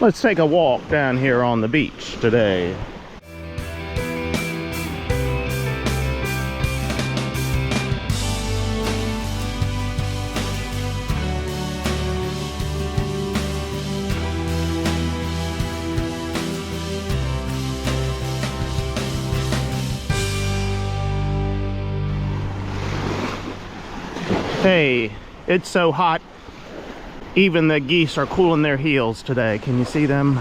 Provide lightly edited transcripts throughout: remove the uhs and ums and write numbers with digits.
Let's take a walk down here on the beach today. Hey, it's so hot, even the geese are cooling their heels today. Can you see them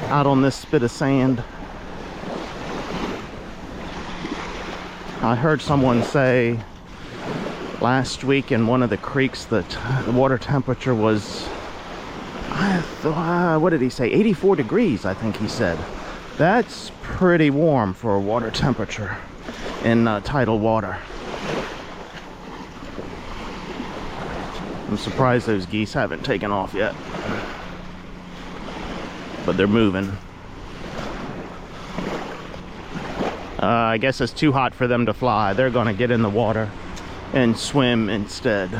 out on this bit of sand? I heard someone say last week in one of the creeks that the water temperature was, what did he say, 84 degrees, I think he said. That's pretty warm for a water temperature in tidal water. I'm surprised those geese haven't taken off yet, but they're moving. I guess it's too hot for them to fly. They're going to get in the water and swim instead.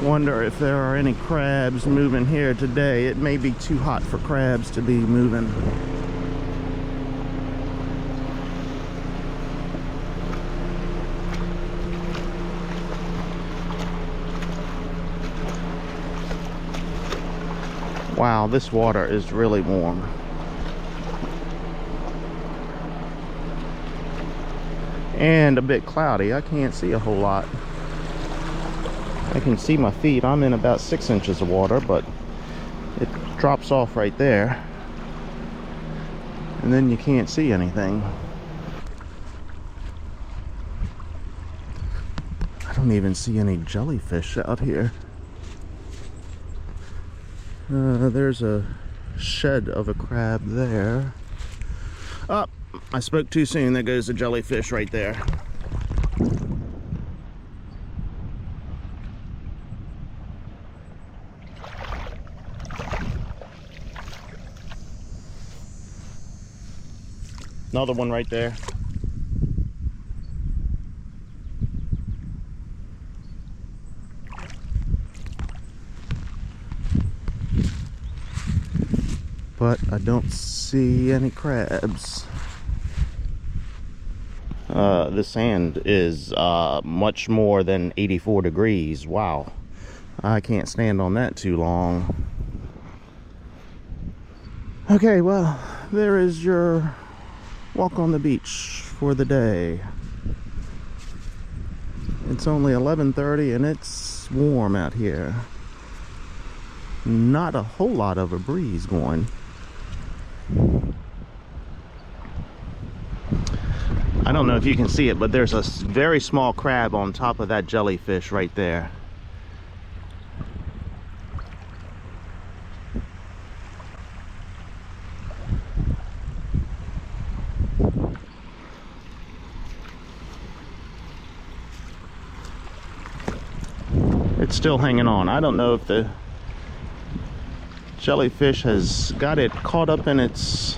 Wonder if there are any crabs moving here today. It may be too hot for crabs to be moving. Wow, this water is really warm. And a bit cloudy. I can't see a whole lot. I can see my feet. I'm in about 6 inches of water, but it drops off right there. And then you can't see anything. I don't even see any jellyfish out here. There's a shed of a crab there. Oh, I spoke too soon. There goes the jellyfish right there. Another one right there. But I don't see any crabs. The sand is much more than 84 degrees. Wow. I can't stand on that too long. Okay, well, there is your walk on the beach for the day. It's only 11:30 and it's warm out here. Not a whole lot of a breeze going. I don't know if you can see it, but there's a very small crab on top of that jellyfish right there. It's still hanging on. I don't know if the jellyfish has got it caught up in its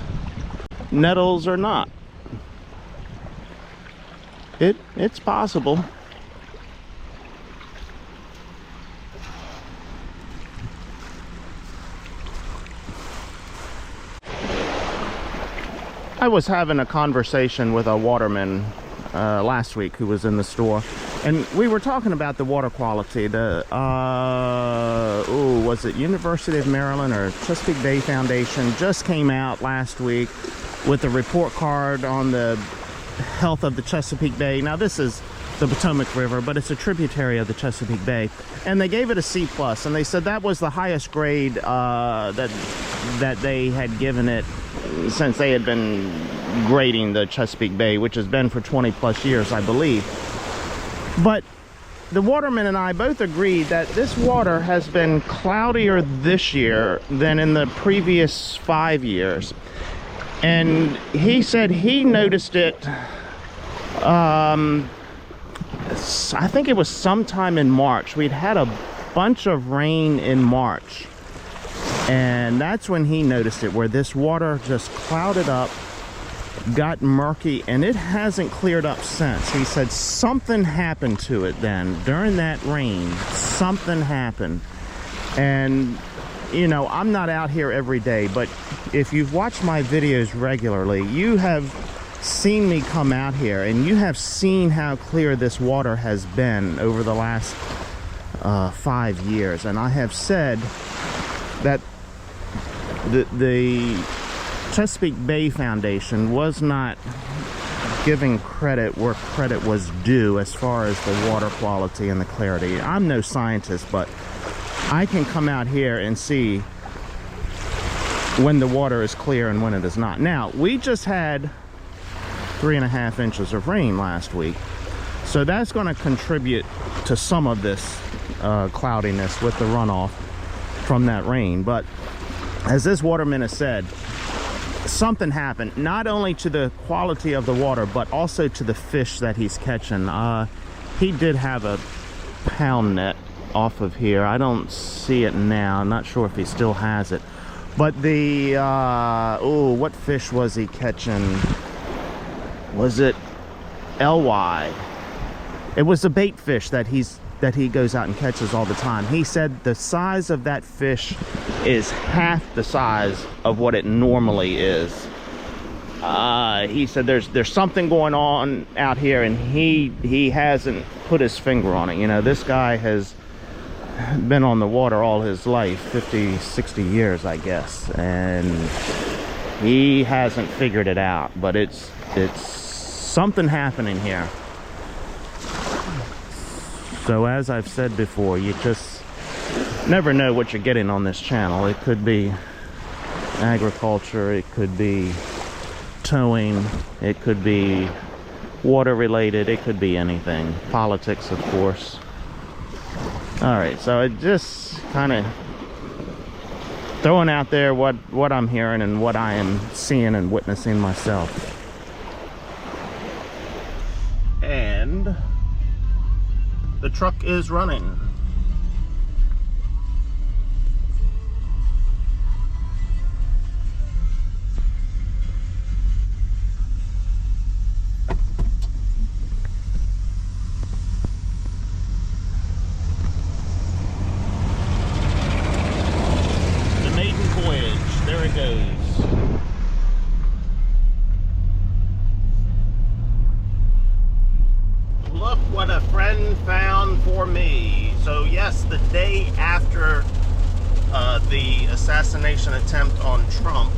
nettles or not. It's possible. I was having a conversation with a waterman last week who was in the store, and we were talking about the water quality. The was it University of Maryland or Chesapeake Bay Foundation just came out last week with a report card on the health of the Chesapeake Bay. Now this is the Potomac River, but it's a tributary of the Chesapeake Bay, and they gave it a C+, and they said that was the highest grade that they had given it since they had been grading the Chesapeake Bay, which has been for 20+ years, I believe. But the waterman and I both agreed that this water has been cloudier this year than in the previous 5 years. And he said he noticed it, I think it was sometime in March. We'd had a bunch of rain in March, and that's when he noticed it, where this water just clouded up, got murky, and it hasn't cleared up since. He said something happened to it then. During that rain, something happened. And you know, I'm not out here every day, but if you've watched my videos regularly, you have seen me come out here, and you have seen how clear this water has been over the last 5 years. And I have said that the Chesapeake Bay Foundation was not giving credit where credit was due as far as the water quality and the clarity. I'm no scientist, but I can come out here and see when the water is clear and when it is not. Now, we just had 3.5 inches of rain last week, so that's going to contribute to some of this cloudiness with the runoff from that rain. But as this waterman has said, something happened, not only to the quality of the water, but also to the fish that he's catching. He did have a pound net off of here. I don't see it now. I'm not sure if he still has it. But the, oh, what fish was he catching? Was it LY? It was a bait fish that he goes out and catches all the time. He said the size of that fish is half the size of what it normally is. He said there's something going on out here, and he hasn't put his finger on it. You know, this guy has been on the water all his life, 50, 60 years, I guess, and he hasn't figured it out. But it's something happening here. So as I've said before, you just never know what you're getting on this channel. It could be agriculture, it could be towing, it could be water related, it could be anything. Politics, of course. Alright, so it just kind of throwing out there what I'm hearing and what I am seeing and witnessing myself. And the truck is running. The maiden voyage, there it goes. Look what a friend found for me. So yes, the day after the assassination attempt on Trump,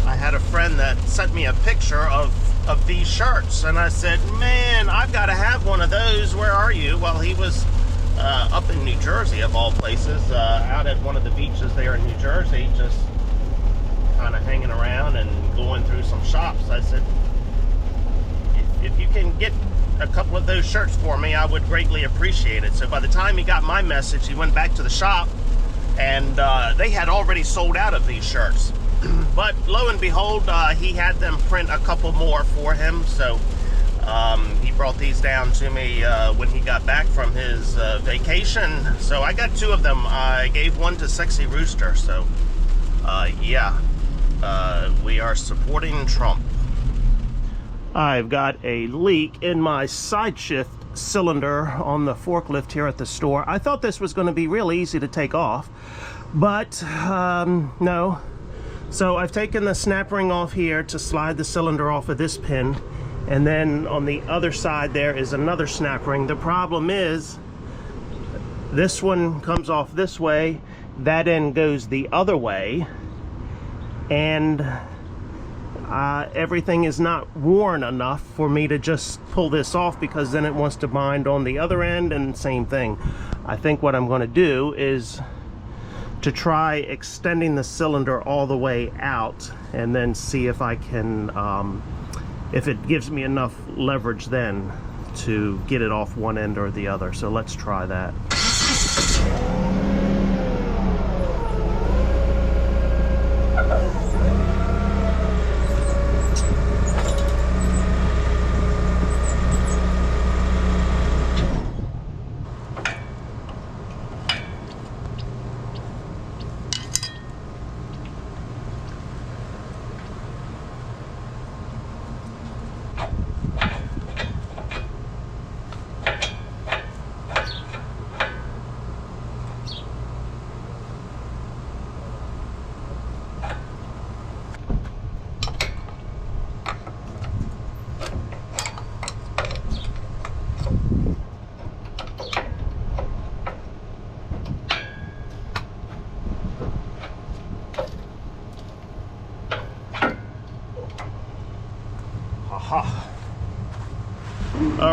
I had a friend that sent me a picture of these shirts, and I said, man, I've got to have one of those. Where are you? Well, he was up in New Jersey, of all places, out at one of the beaches there in New Jersey, just kind of hanging around and going through some shops. I said, if you can get a couple of those shirts for me, I would greatly appreciate it. So by the time he got my message, he went back to the shop, and they had already sold out of these shirts. But lo and behold, he had them print a couple more for him. So he brought these down to me when he got back from his vacation. So I got 2 of them. I gave one to Sexy Rooster. So yeah, we are supporting Trump. I've got a leak in my side shift cylinder on the forklift here at the store. I thought this was going to be real easy to take off, but no. So I've taken the snap ring off here to slide the cylinder off of this pin, and then on the other side there is another snap ring. The problem is this one comes off this way, that end goes the other way, and everything is not worn enough for me to just pull this off, because then it wants to bind on the other end, and same thing. I think what I'm going to do is to try extending the cylinder all the way out, and then see if I can, if it gives me enough leverage then to get it off one end or the other. So let's try that.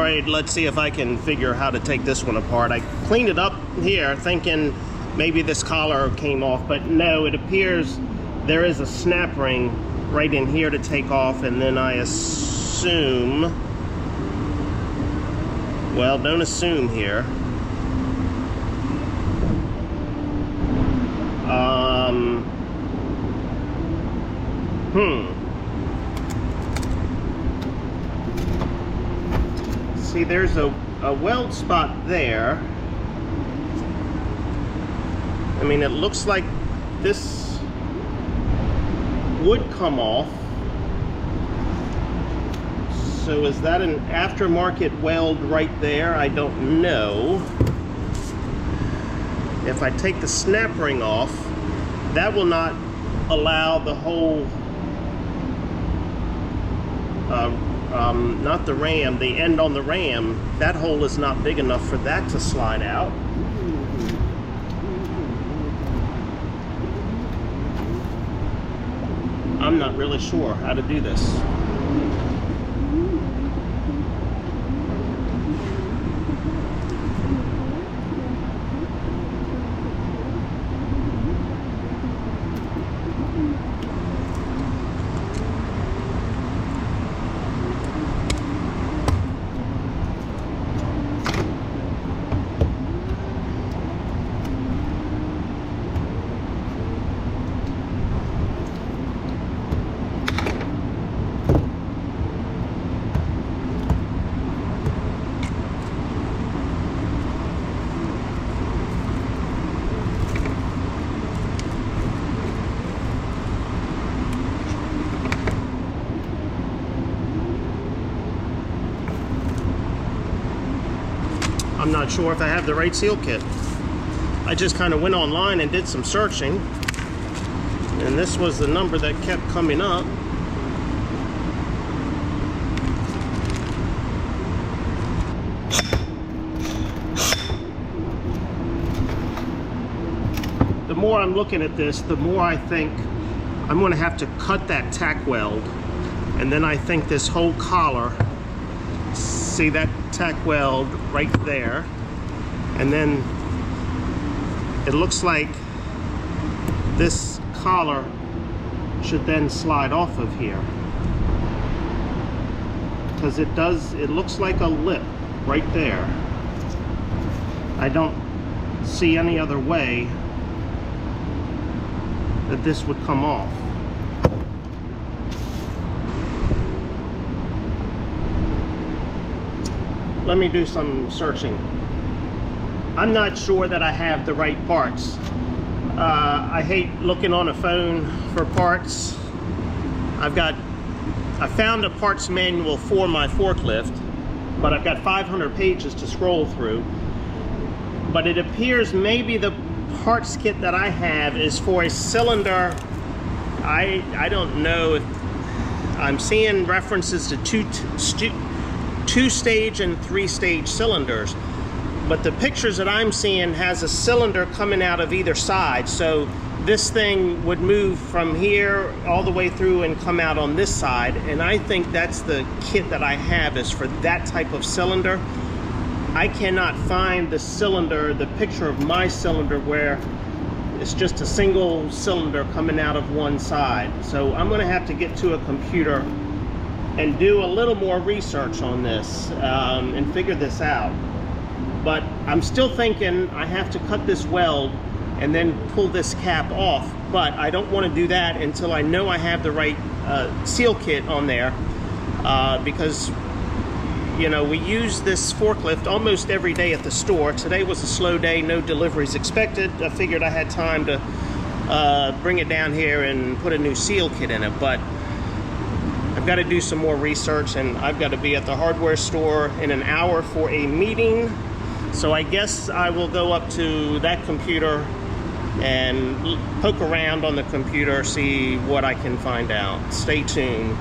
right, let's see if I can figure how to take this one apart. I cleaned it up here thinking maybe this collar came off, but no, it appears there is a snap ring right in here to take off, and then I assume, well, don't assume here. See, there's a weld spot there. I mean, it looks like this would come off. So is that an aftermarket weld right there? I don't know. If I take the snap ring off, that will not allow the whole, not the ram, the end on the ram, that hole is not big enough for that to slide out. I'm not really sure how to do this. I'm not sure if I have the right seal kit. I just kind of went online and did some searching, and this was the number that kept coming up. The more I'm looking at this, the more I think I'm going to have to cut that tack weld, and then I think this whole collar, see that tack weld right there, and then it looks like this collar should then slide off of here, because it looks like a lip right there. I don't see any other way that this would come off. Let me do some searching. I'm not sure that I have the right parts. I hate looking on a phone for parts. I found a parts manual for my forklift, but I've got 500 pages to scroll through. But it appears maybe the parts kit that I have is for a cylinder. I don't know if I'm seeing references to two-stage and three-stage cylinders, but the pictures that I'm seeing has a cylinder coming out of either side, so this thing would move from here all the way through and come out on this side, and I think that's the kit that I have is for that type of cylinder. I cannot find the cylinder, the picture of my cylinder where it's just a single cylinder coming out of one side, so I'm going to have to get to a computer and do a little more research on this and figure this out. But I'm still thinking I have to cut this weld and then pull this cap off, but I don't want to do that until I know I have the right seal kit on there, because you know, we use this forklift almost every day at the store. Today was a slow day, no deliveries expected. I figured I had time to bring it down here and put a new seal kit in it, but I've got to do some more research, and I've got to be at the hardware store in an hour for a meeting. So I guess I will go up to that computer and poke around on the computer, see what I can find out. Stay tuned.